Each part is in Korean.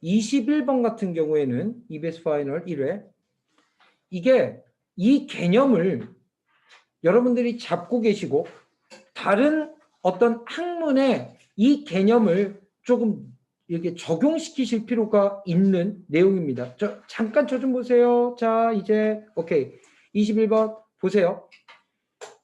21번 같은 경우에는 EBS 파이널 1회 이게 이 개념을 여러분들이 잡고 계시고 다른 어떤 학문에 이 개념을 조금 이렇게 적용시키실 필요가 있는 내용입니다. 잠깐 저 좀 보세요. 자, 이제 오케이. 21번 보세요.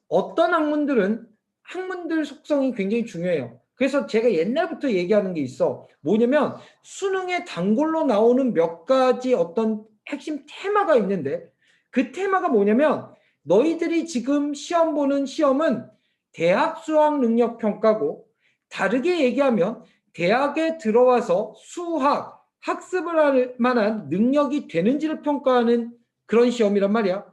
어떤 학문들 속성이 굉장히 중요해요. 그래서 제가 옛날부터 얘기하는 게 있어. 뭐냐면 수능에 단골로 나오는 몇 가지 어떤 핵심 테마가 있는데 그 테마가 뭐냐면 너희들이 지금 시험 보는 시험은 대학 수학 능력 평가고 다르게 얘기하면 대학에 들어와서 수학, 학습을 할 만한 능력이 되는지를 평가하는 그런 시험이란 말이야.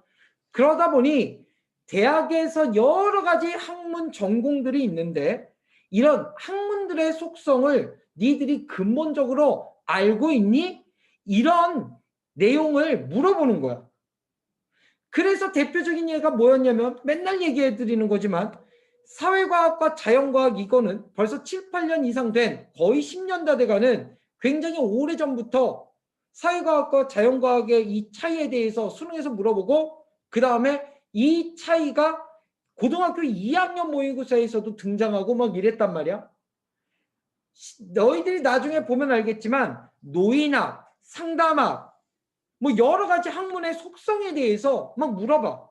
그러다 보니 대학에서 여러 가지 학문 전공들이 있는데 이런 학문들의 속성을 니들이 근본적으로 알고 있니? 이런 내용을 물어보는 거야. 그래서 대표적인 예가 뭐였냐면 맨날 얘기해 드리는 거지만 사회과학과 자연과학 이거는 벌써 7, 8년 이상 된 거의 10년 다 돼가는 굉장히 오래전부터 사회과학과 자연과학의 이 차이에 대해서 수능에서 물어보고 그 다음에 이 차이가 고등학교 2학년 모의고사에서도 등장하고 막 이랬단 말이야. 너희들이 나중에 보면 알겠지만 노인학, 상담학 뭐 여러 가지 학문의 속성에 대해서 막 물어봐.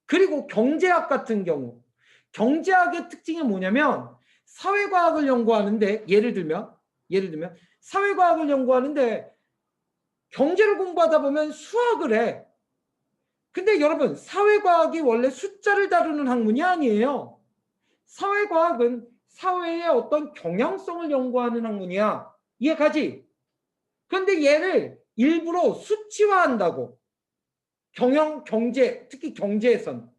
그리고 경제학 같은 경우 경제학의 특징이 뭐냐면 사회과학을 연구하는데 예를 들면 사회과학을 연구하는데 경제를 공부하다 보면 수학을 해. 근데 여러분 사회과학이 원래 숫자를 다루는 학문이 아니에요. 사회과학은 사회의 어떤 경향성을 연구하는 학문이야. 이해가지? 그런데 얘를 일부러 수치화한다고. 경제, 특히 경제에서는.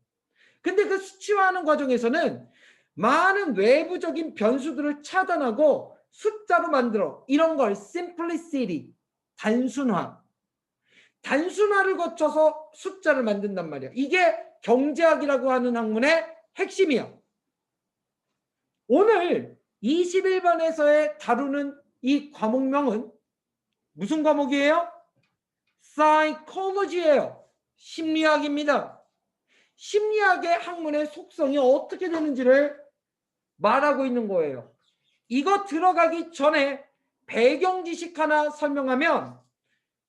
근데 그 수치화하는 과정에서는 많은 외부적인 변수들을 차단하고 숫자로 만들어. 이런 걸 simplicity, 단순화를 거쳐서 숫자를 만든단 말이야. 이게 경제학이라고 하는 학문의 핵심이야. 오늘 21번에서의 다루는 이 과목명은 무슨 과목이에요? psychology예요. 심리학입니다. 심리학의 학문의 속성이 어떻게 되는지를 말하고 있는 거예요. 이거 들어가기 전에 배경 지식 하나 설명하면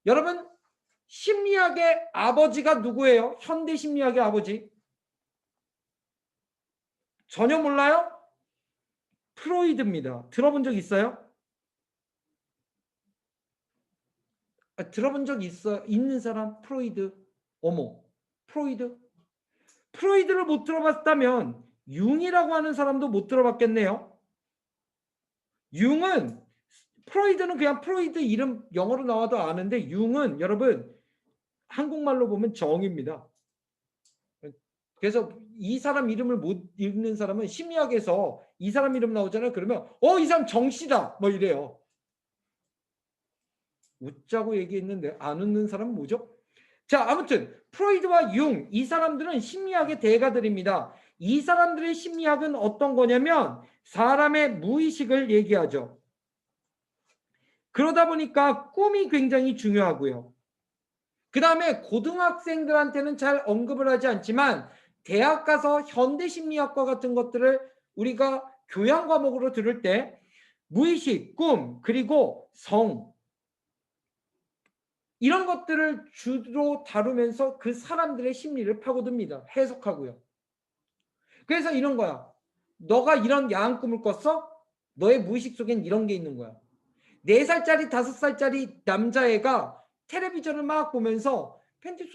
여러분 심리학의 아버지가 누구예요? 현대 심리학의 아버지. 전혀 몰라요? 프로이드입니다. 들어본 적 있어요? 들어본 적 있는 사람? 프로이드. 어머, 프로이드를 못 들어봤다면 융이라고 하는 사람도 못 들어봤겠네요. 프로이드는 그냥 프로이드 이름 영어로 나와도 아는데 융은 여러분 한국말로 보면 정입니다. 그래서 이 사람 이름을 못 읽는 사람은 심리학에서 이 사람 이름 나오잖아요. 그러면 이 사람 정씨다 뭐 이래요. 웃자고 얘기했는데 안 웃는 사람은 뭐죠? 자, 아무튼 프로이드와 융 이 사람들은 심리학의 대가들입니다. 이 사람들의 심리학은 어떤 거냐면 사람의 무의식을 얘기하죠. 그러다 보니까 꿈이 굉장히 중요하고요. 그 다음에 고등학생들한테는 잘 언급을 하지 않지만 대학 가서 현대심리학과 같은 것들을 우리가 교양 과목으로 들을 때 무의식, 꿈, 그리고 성 이런 것들을 주로 다루면서 그 사람들의 심리를 파고듭니다. 해석하고요. 그래서 이런 거야. 너가 이런 야한 꿈을 꿨어? 너의 무의식 속엔 이런 게 있는 거야. 4살짜리, 5살짜리 남자애가 텔레비전을 막 보면서 팬티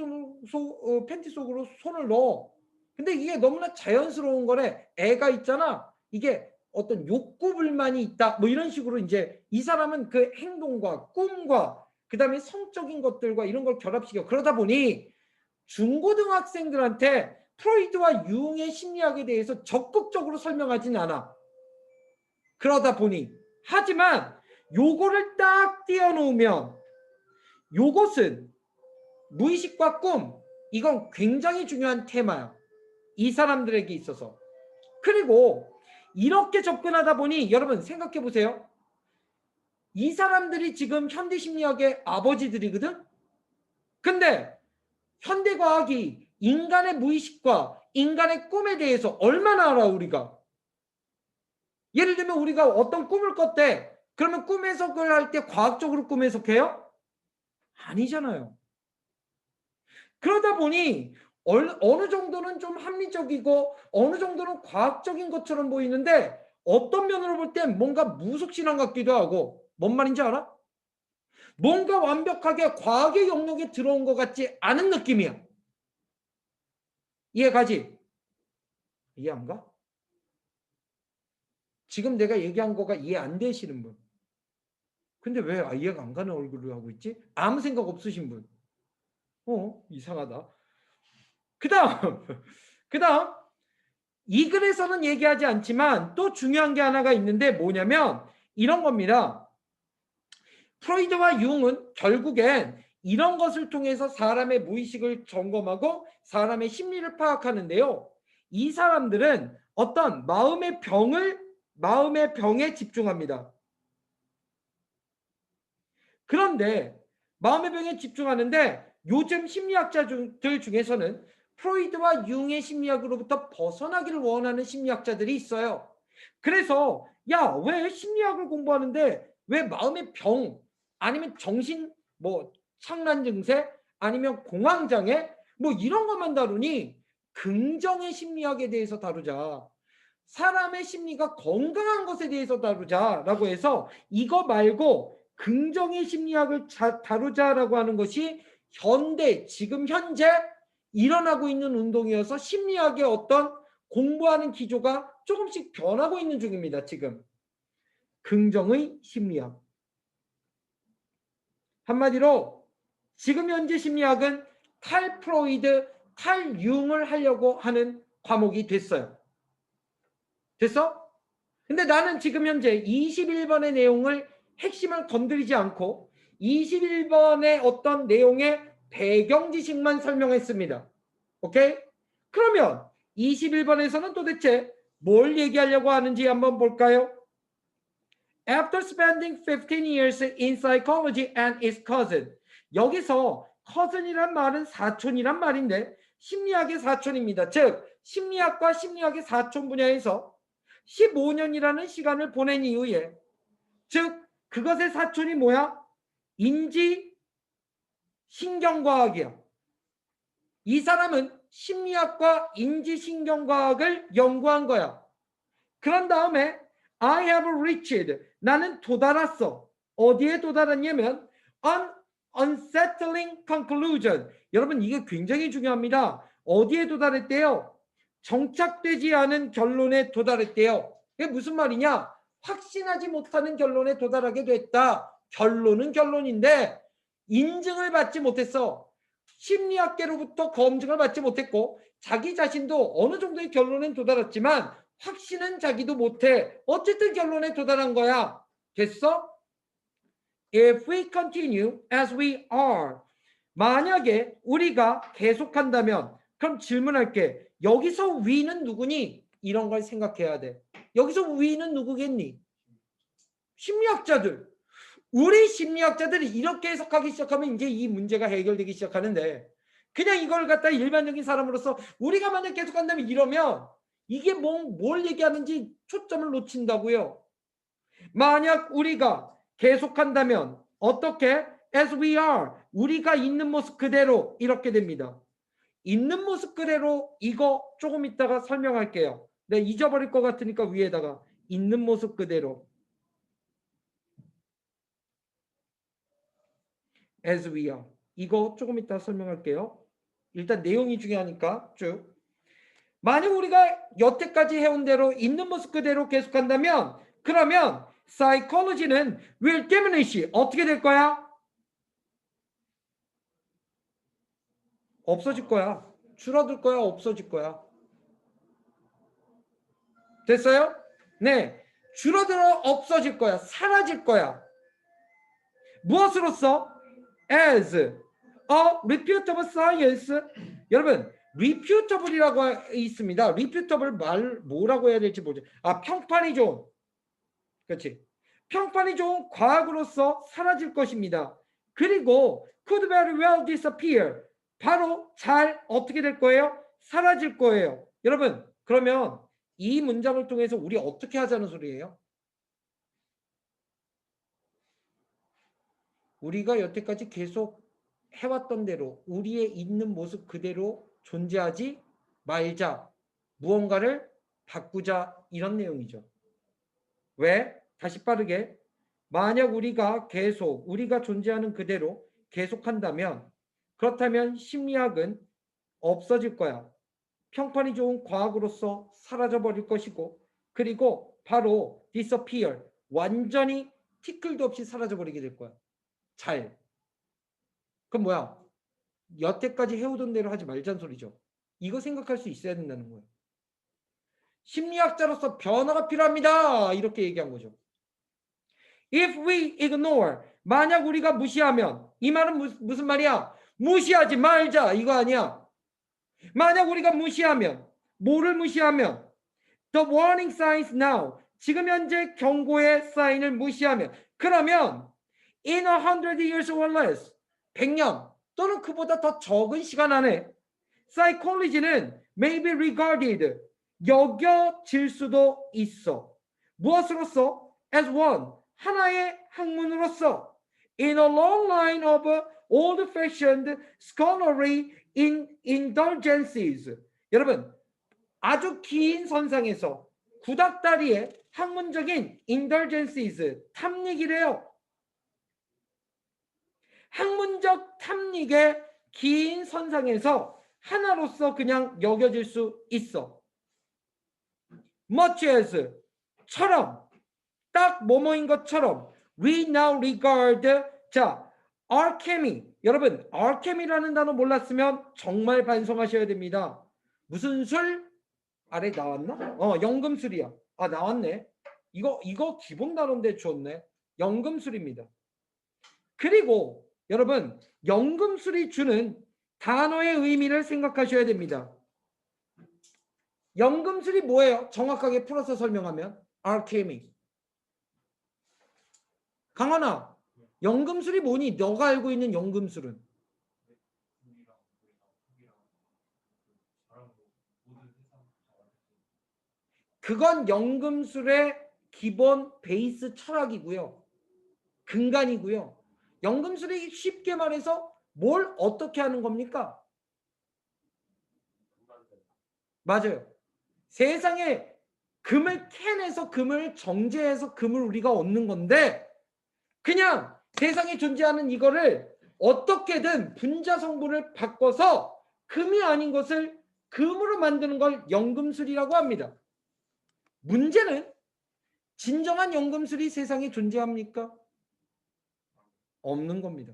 속으로 손을 넣어. 근데 이게 너무나 자연스러운 거래. 애가 있잖아. 이게 어떤 욕구 불만이 있다. 뭐 이런 식으로 이제 이 사람은 그 행동과 꿈과 그 다음에 성적인 것들과 이런 걸 결합시켜. 그러다 보니 중고등학생들한테 프로이드와 융의 심리학에 대해서 적극적으로 설명하진 않아. 그러다 보니 하지만 요거를 딱 띄워놓으면 요것은 무의식과 꿈 이건 굉장히 중요한 테마야. 이 사람들에게 있어서. 그리고 이렇게 접근하다 보니 여러분 생각해 보세요. 이 사람들이 지금 현대심리학의 아버지들이거든. 근데 현대과학이 인간의 무의식과 인간의 꿈에 대해서 얼마나 알아 우리가. 예를 들면 우리가 어떤 꿈을 꿨대. 그러면 꿈 해석을 할 때 과학적으로 꿈 해석해요? 아니잖아요. 그러다 보니 어느 정도는 좀 합리적이고 어느 정도는 과학적인 것처럼 보이는데 어떤 면으로 볼 땐 뭔가 무속신앙 같기도 하고. 뭔 말인지 알아? 뭔가 완벽하게 과학의 영역에 들어온 것 같지 않은 느낌이야. 이해가지? 이해 안 가? 지금 내가 얘기한 거가 이해 안 되시는 분. 근데 왜 이해가 안 가는 얼굴을 하고 있지? 아무 생각 없으신 분. 이상하다. 그 다음, 그 다음, 이 글에서는 얘기하지 않지만 또 중요한 게 하나가 있는데 뭐냐면 이런 겁니다. 프로이드와 융은 결국엔 이런 것을 통해서 사람의 무의식을 점검하고 사람의 심리를 파악하는데요. 이 사람들은 어떤 마음의 병에 집중합니다. 그런데 마음의 병에 집중하는데 요즘 심리학자들 중에서는 프로이드와 융의 심리학으로부터 벗어나기를 원하는 심리학자들이 있어요. 그래서 야, 왜 심리학을 공부하는데 왜 마음의 병 아니면 정신 착란 증세 아니면 공황장애 이런 것만 다루니 긍정의 심리학에 대해서 다루자. 사람의 심리가 건강한 것에 대해서 다루자라고 해서 이거 말고 긍정의 심리학을 다루자라고 하는 것이 지금 현재 일어나고 있는 운동이어서 심리학의 어떤 공부하는 기조가 조금씩 변하고 있는 중입니다. 지금 긍정의 심리학. 한마디로 지금 현재 심리학은 탈 프로이드, 탈 융을 하려고 하는 과목이 됐어요. 됐어? 근데 나는 지금 현재 21번의 내용을 핵심을 건드리지 않고 21번의 어떤 내용의 배경 지식만 설명했습니다. 오케이? 그러면 21번에서는 도대체 뭘 얘기하려고 하는지 한번 볼까요? After spending 15 years in psychology and its cousin. 여기서 cousin이란 말은 사촌이란 말인데 심리학의 사촌입니다. 즉 심리학과 심리학의 사촌 분야에서 15년이라는 시간을 보낸 이후에 즉 그것의 사촌이 뭐야? 인지 신경과학이야. 이 사람은 심리학과 인지신경과학을 연구한 거야. 그런 다음에 I have reached. 나는 도달했어. 어디에 도달했냐면 an unsettling conclusion. 여러분 이게 굉장히 중요합니다. 어디에 도달했대요? 정착되지 않은 결론에 도달했대요. 이게 무슨 말이냐? 확신하지 못하는 결론에 도달하게 됐다. 결론은 결론인데 인증을 받지 못했어. 심리학계로부터 검증을 받지 못했고 자기 자신도 어느 정도의 결론에 도달했지만 확신은 자기도 못해. 어쨌든 결론에 도달한 거야. 됐어? If we continue as we are. 만약에 우리가 계속한다면 그럼 질문할게. 여기서 we는 누구니? 이런 걸 생각해야 돼. 여기서 we는 누구겠니? 심리학자들. 우리 심리학자들이 이렇게 해석하기 시작하면 이제 이 문제가 해결되기 시작하는데 그냥 이걸 갖다 일반적인 사람으로서 우리가 만약 계속한다면 이러면 이게 뭘 얘기하는지 초점을 놓친다고요. 만약 우리가 계속한다면 어떻게? As we are. 우리가 있는 모습 그대로 이렇게 됩니다. 있는 모습 그대로 이거 조금 이따가 설명할게요. 네, 잊어버릴 것 같으니까 위에다가 있는 모습 그대로. As we are. 이거 조금 이따 설명할게요. 일단 내용이 중요하니까 쭉. 만약 우리가 여태까지 해온 대로 있는 모습 그대로 계속한다면 그러면 psychology는 will diminish. 어떻게 될 거야? 없어질 거야. 줄어들 거야. 없어질 거야. 됐어요? 네. 줄어들어 없어질 거야. 사라질 거야. 무엇으로써? As a reputable science. 여러분 reputable이라고 있습니다. reputable 뭐라고 해야 될지 모르죠. 평판이 좋은. 그렇지. 평판이 좋은 과학으로서 사라질 것입니다. 그리고 could very well disappear. 바로 잘 어떻게 될 거예요? 사라질 거예요. 여러분, 그러면 이 문장을 통해서 우리 어떻게 하자는 소리예요? 우리가 여태까지 계속 해왔던 대로 우리의 있는 모습 그대로 존재하지 말자. 무언가를 바꾸자. 이런 내용이죠. 왜? 다시 빠르게. 만약 우리가 계속 우리가 존재하는 그대로 계속한다면 그렇다면 심리학은 없어질 거야. 평판이 좋은 과학으로서 사라져버릴 것이고 그리고 바로 disappear. 완전히 티끌도 없이 사라져버리게 될 거야. 잘. 그럼 뭐야? 여태까지 해오던 대로 하지 말자는 소리죠. 이거 생각할 수 있어야 된다는 거예요. 심리학자로서 변화가 필요합니다. 이렇게 얘기한 거죠. If we ignore, 만약 우리가 무시하면, 이 말은 무슨 말이야? 무시하지 말자 이거 아니야. 만약 우리가 무시하면, 뭐를 무시하면? The warning signs now, 지금 현재 경고의 사인을 무시하면, 그러면 in 100 years or less, 100년 또는 그보다 더 적은 시간 안에 psychology는 may be regarded, 여겨질 수도 있어. 무엇으로서? as one, 하나의 학문으로서 in a long line of old-fashioned scholarly indulgences. 여러분, 아주 긴 선상에서 구닥다리의 학문적인 indulgences, 탐닉이래요. 학문적 탐닉의 긴 선상에서 하나로서 그냥 여겨질 수 있어. much as, 처럼, 딱 뭐뭐인 것처럼 we now regard, 자, alchemy. 여러분, alchemy라는 단어 몰랐으면 정말 반성하셔야 됩니다. 무슨 술? 아래 나왔나? 연금술이야. 아, 나왔네. 이거 기본 단어인데 좋네. 연금술입니다. 그리고 여러분, 연금술이 주는 단어의 의미를 생각하셔야 됩니다. 연금술이 뭐예요? 정확하게 풀어서 설명하면 alchemy. 강원아, 연금술이 뭐니? 너가 알고 있는 연금술은? 그건 연금술의 기본 베이스 철학이고요. 근간이고요. 연금술이 쉽게 말해서 뭘 어떻게 하는 겁니까? 맞아요. 세상에 금을 캐내서 금을 정제해서 금을 우리가 얻는 건데 그냥 세상에 존재하는 이거를 어떻게든 분자 성분을 바꿔서 금이 아닌 것을 금으로 만드는 걸 연금술이라고 합니다. 문제는 진정한 연금술이 세상에 존재합니까? 없는 겁니다.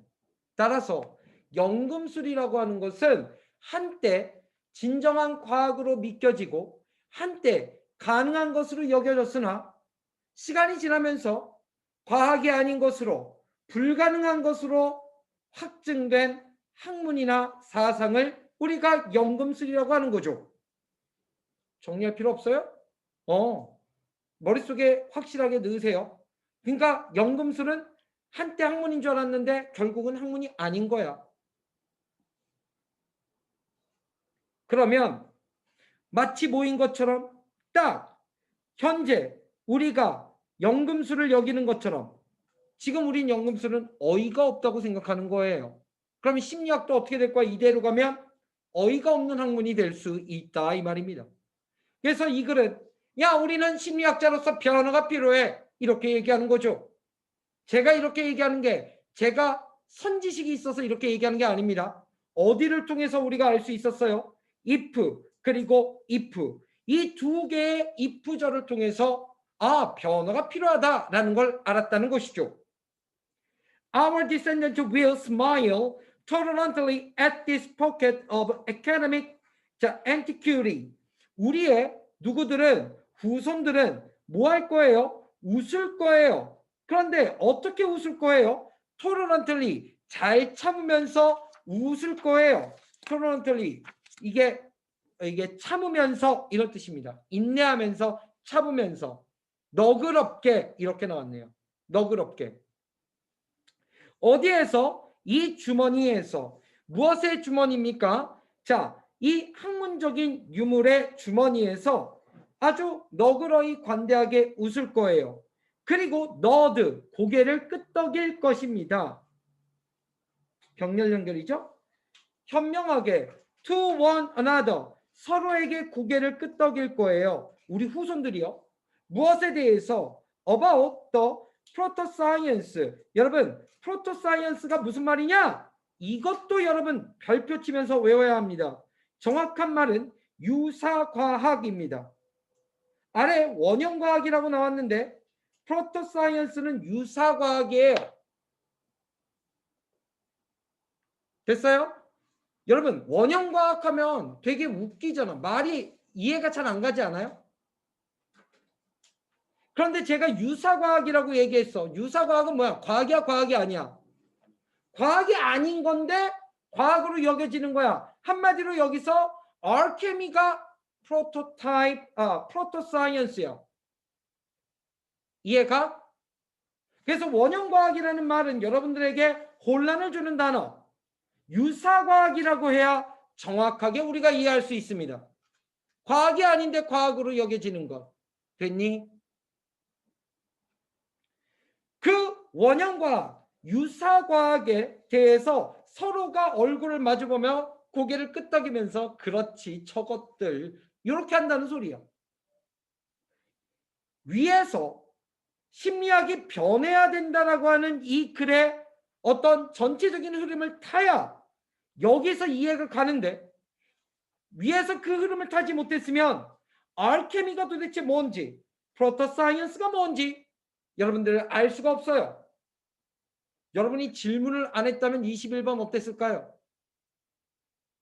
따라서 연금술이라고 하는 것은 한때 진정한 과학으로 믿겨지고 한때 가능한 것으로 여겨졌으나 시간이 지나면서 과학이 아닌 것으로 불가능한 것으로 확증된 학문이나 사상을 우리가 연금술이라고 하는 거죠. 정리할 필요 없어요? 머릿속에 확실하게 넣으세요. 그러니까 연금술은 한때 학문인 줄 알았는데 결국은 학문이 아닌 거야. 그러면 마치 모인 것처럼 딱 현재 우리가 연금술을 여기는 것처럼 지금 우린 연금술은 어이가 없다고 생각하는 거예요. 그러면 심리학도 어떻게 될 거야? 이대로 가면 어이가 없는 학문이 될 수 있다 이 말입니다. 그래서 이 글은 야 우리는 심리학자로서 변화가 필요해 이렇게 얘기하는 거죠. 제가 이렇게 얘기하는 게 제가 선지식이 있어서 이렇게 얘기하는 게 아닙니다. 어디를 통해서 우리가 알 수 있었어요? if 그리고 if 이 두 개의 if절을 통해서 변화가 필요하다라는 걸 알았다는 것이죠. Our descendants will smile tolerantly at this pocket of academic antiquity. 우리의 누구들은 후손들은 뭐 할 거예요? 웃을 거예요. 그런데 어떻게 웃을 거예요? tolerantly 잘 참으면서 웃을 거예요. tolerantly 이게 참으면서 이런 뜻입니다. 인내하면서 참으면서 너그럽게 이렇게 나왔네요. 너그럽게. 어디에서? 이 주머니에서. 무엇의 주머니입니까? 자, 이 학문적인 유물의 주머니에서 아주 너그러이 관대하게 웃을 거예요. 그리고 너드, 고개를 끄덕일 것입니다. 병렬 연결이죠? 현명하게 to one another, 서로에게 고개를 끄덕일 거예요. 우리 후손들이요. 무엇에 대해서? about the proto-science. 여러분, proto-science가 무슨 말이냐? 이것도 여러분 별표 치면서 외워야 합니다. 정확한 말은 유사과학입니다. 아래 원형과학이라고 나왔는데 proto-science는 유사과학이에요. 됐어요? 여러분, 원형과학 하면 되게 웃기잖아. 말이 이해가 잘 안 가지 않아요? 그런데 제가 유사과학이라고 얘기했어. 유사과학은 뭐야? 과학이야, 과학이 아니야. 과학이 아닌 건데 과학으로 여겨지는 거야. 한마디로 여기서 알케미가 프로토사이언스야. 이해가? 그래서 원형과학이라는 말은 여러분들에게 혼란을 주는 단어. 유사과학이라고 해야 정확하게 우리가 이해할 수 있습니다. 과학이 아닌데 과학으로 여겨지는 것. 됐니? 그 원형과학, 유사과학에 대해서 서로가 얼굴을 마주보며 고개를 끄덕이면서 그렇지 저것들 이렇게 한다는 소리야. 위에서 심리학이 변해야 된다라고 하는 이 글의 어떤 전체적인 흐름을 타야 여기서 이해가 가는데 위에서 그 흐름을 타지 못했으면 알케미가 도대체 뭔지, 프로토사이언스가 뭔지 여러분들 알 수가 없어요. 여러분이 질문을 안 했다면 21번 어땠을까요?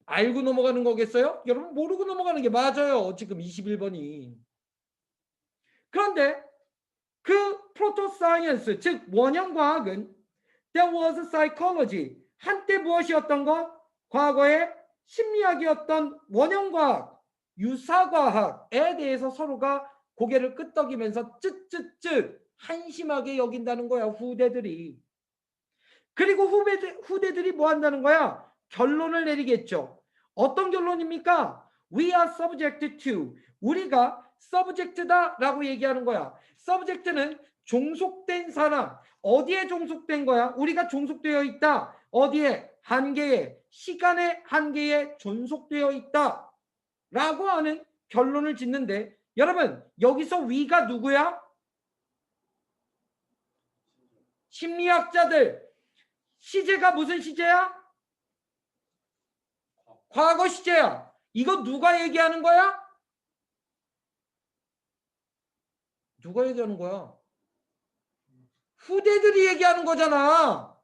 알고 넘어가는 거겠어요? 여러분 모르고 넘어가는 게 맞아요. 지금 21번이. 그런데 그 프로토사이언스, 즉 원형과학은 there was psychology, 한때 무엇이었던 것? 과거에 심리학이었던 원형과학, 유사과학에 대해서 서로가 고개를 끄덕이면서 쯧쯧쯧 한심하게 여긴다는 거야, 후대들이. 그리고 후대들이 뭐 한다는 거야? 결론을 내리겠죠. 어떤 결론입니까? We are subject to. 우리가 subject다라고 얘기하는 거야. subject는 종속된 사람. 어디에 종속된 거야? 우리가 종속되어 있다. 어디에? 한계에, 시간의 한계에 종속되어 있다. 라고 하는 결론을 짓는데 여러분 여기서 we가 누구야? 심리학자들. 시제가 무슨 시제야? 과거 시제야. 이거 누가 얘기하는 거야? 누가 얘기하는 거야? 후대들이 얘기하는 거잖아.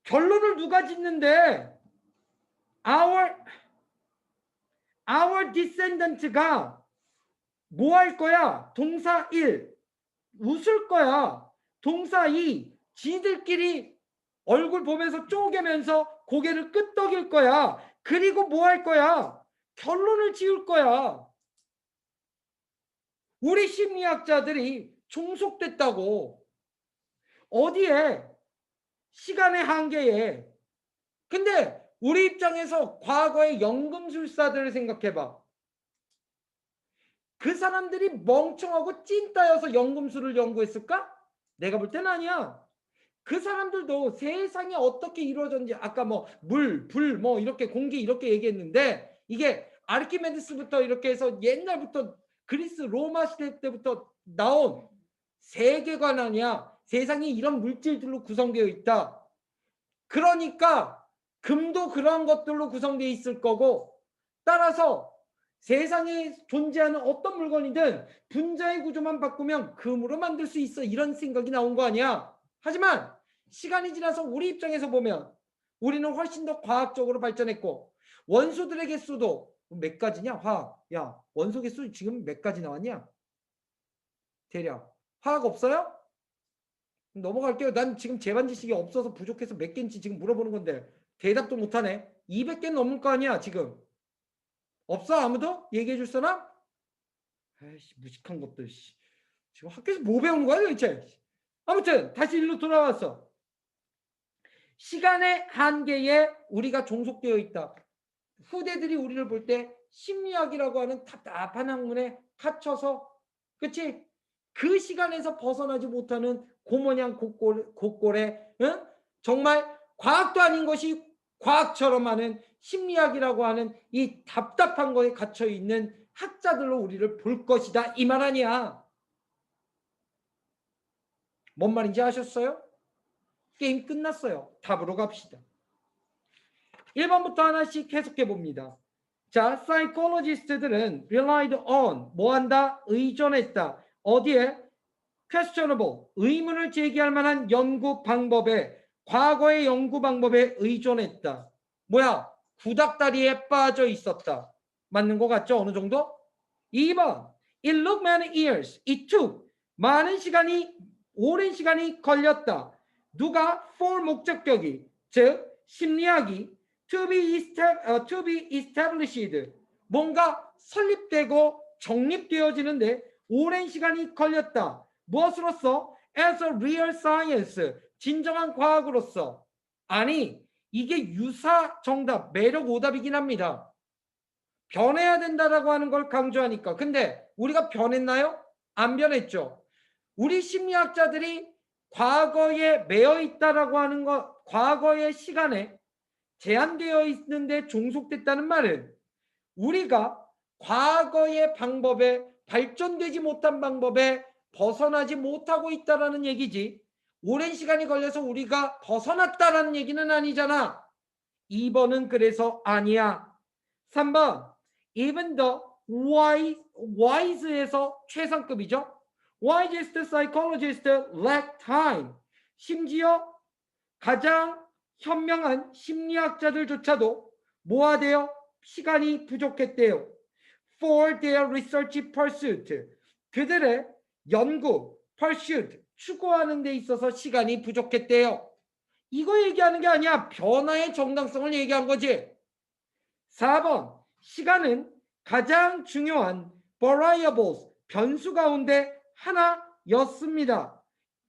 결론을 누가 짓는데 our descendant가 뭐 할 거야? 동사 1 웃을 거야. 동사 2 지들끼리 얼굴 보면서 쪼개면서 고개를 끄덕일 거야. 그리고 뭐 할 거야? 결론을 지을 거야. 우리 심리학자들이 종속됐다고. 어디에? 시간의 한계에. 근데 우리 입장에서 과거의 연금술사들을 생각해봐. 그 사람들이 멍청하고 찐따여서 연금술을 연구했을까? 내가 볼 때는 아니야. 그 사람들도 세상이 어떻게 이루어졌는지 아까 뭐 물, 불, 뭐 이렇게 공기 이렇게 얘기했는데 이게 아르키메데스부터 이렇게 해서 옛날부터 그리스 로마 시대 때부터 나온 세계관 아니야. 세상이 이런 물질들로 구성되어 있다. 그러니까 금도 그런 것들로 구성되어 있을 거고 따라서 세상에 존재하는 어떤 물건이든 분자의 구조만 바꾸면 금으로 만들 수 있어. 이런 생각이 나온 거 아니야. 하지만 시간이 지나서 우리 입장에서 보면 우리는 훨씬 더 과학적으로 발전했고 원소들의 개수도 몇 가지냐? 화학. 야, 원소 개수 지금 몇 가지 나왔냐? 대략. 화학 없어요? 넘어갈게요. 난 지금 재반 지식이 없어서 부족해서 몇 개인지 지금 물어보는 건데 대답도 못하네. 200개 넘을 거 아니야 지금. 없어? 아무도? 얘기해 줄 사람? 아이씨 무식한 것들. 지금 학교에서 뭐 배우는 거야 도대체? 아무튼 다시 일로 돌아와서 시간의 한계에 우리가 종속되어 있다. 후대들이 우리를 볼 때 심리학이라고 하는 답답한 학문에 갇혀서, 그치? 그 시간에서 벗어나지 못하는 고모냥 곡골에 응? 정말 과학도 아닌 것이 과학처럼 하는 심리학이라고 하는 이 답답한 거에 갇혀 있는 학자들로 우리를 볼 것이다, 이 말 아니야. 뭔 말인지 아셨어요? 게임 끝났어요. 답으로 갑시다. 1번부터 하나씩 해석해 봅니다. 자, 사이콜로지스트들은 relied on, 뭐한다? 의존했다. 어디에? questionable, 의문을 제기할 만한 연구 방법에, 과거의 연구 방법에 의존했다. 뭐야? 구닥다리에 빠져 있었다. 맞는 것 같죠? 어느 정도? 2번, it took many years. it took, 많은 시간이, 오랜 시간이 걸렸다. 누가? for 목적격이, 즉 심리학이 to be established, 뭔가 설립되고 정립되어지는데 오랜 시간이 걸렸다. 무엇으로서? as a real science, 진정한 과학으로서. 아니, 이게 유사 정답, 매력 오답이긴 합니다. 변해야 된다라고 하는 걸 강조하니까. 근데 우리가 변했나요? 안 변했죠. 우리 심리학자들이 과거에 매여 있다라고 하는 것, 과거의 시간에 제한되어 있는데 종속됐다는 말은 우리가 과거의 방법에, 발전되지 못한 방법에 벗어나지 못하고 있다라는 얘기지, 오랜 시간이 걸려서 우리가 벗어났다라는 얘기는 아니잖아. 2번은 그래서 아니야. 3번, even the wise에서 최상급이죠. wisest psychologist lack time. 심지어 가장 현명한 심리학자들조차도 뭐하대요? 시간이 부족했대요. For their research pursuit. 그들의 연구, pursuit, 추구하는 데 있어서 시간이 부족했대요. 이거 얘기하는 게 아니야. 변화의 정당성을 얘기한 거지. 4번, 시간은 가장 중요한 variables, 변수 가운데 하나였습니다.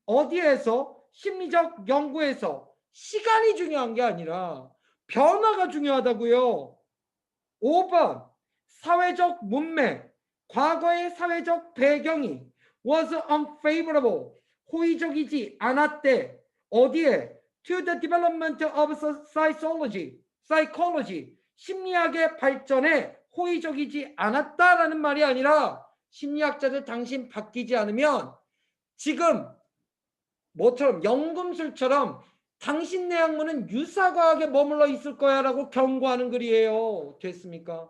어디에서? 심리적 연구에서. 시간이 중요한 게 아니라 변화가 중요하다고요. 5번, 사회적 문맥, 과거의 사회적 배경이 was unfavorable, 호의적이지 않았대. 어디에? to the development of psychology, 심리학의 발전에 호의적이지 않았다라는 말이 아니라 심리학자들 당신 바뀌지 않으면 지금 뭐처럼 연금술처럼 당신 내 학문은 유사과학에 머물러 있을 거야 라고 경고하는 글이에요. 됐습니까?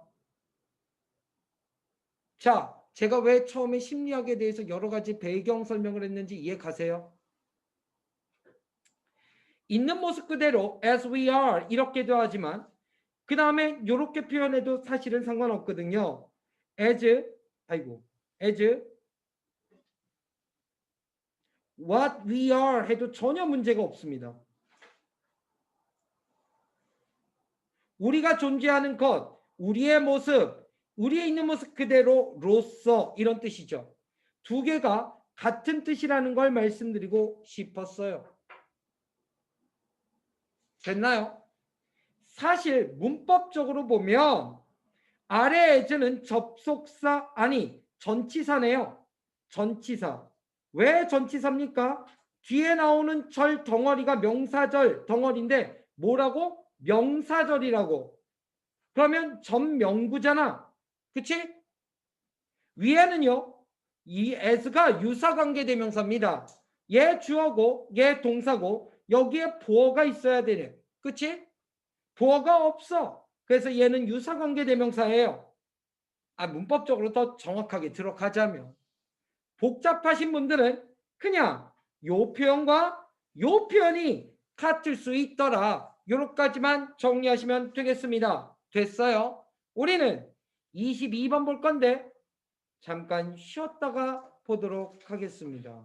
자, 제가 왜 처음에 심리학에 대해서 여러 가지 배경 설명을 했는지 이해 가세요? 있는 모습 그대로 as we are 이렇게도 하지만 그 다음에 이렇게 표현해도 사실은 상관없거든요. as what we are 해도 전혀 문제가 없습니다. 우리가 존재하는 것, 우리의 모습, 우리의 있는 모습 그대로로서, 이런 뜻이죠. 두 개가 같은 뜻이라는 걸 말씀드리고 싶었어요. 됐나요? 사실 문법적으로 보면 아래 as는 접속사, 아니 전치사네요. 전치사. 왜 전치사입니까? 뒤에 나오는 절 덩어리가 명사절 덩어리인데 뭐라고? 명사절이라고. 그러면 전명구잖아. 그치? 위에는요, 이 as가 유사관계대명사입니다. 얘 주어고 얘 동사고 여기에 보어가 있어야 되네. 그치? 보어가 없어. 그래서 얘는 유사관계대명사예요. 문법적으로 더 정확하게 들어가자면 복잡하신 분들은 그냥 요 표현과 요 표현이 같을 수 있더라. 요렇게까지만 정리하시면 되겠습니다. 됐어요? 우리는 22번 볼 건데 잠깐 쉬었다가 보도록 하겠습니다.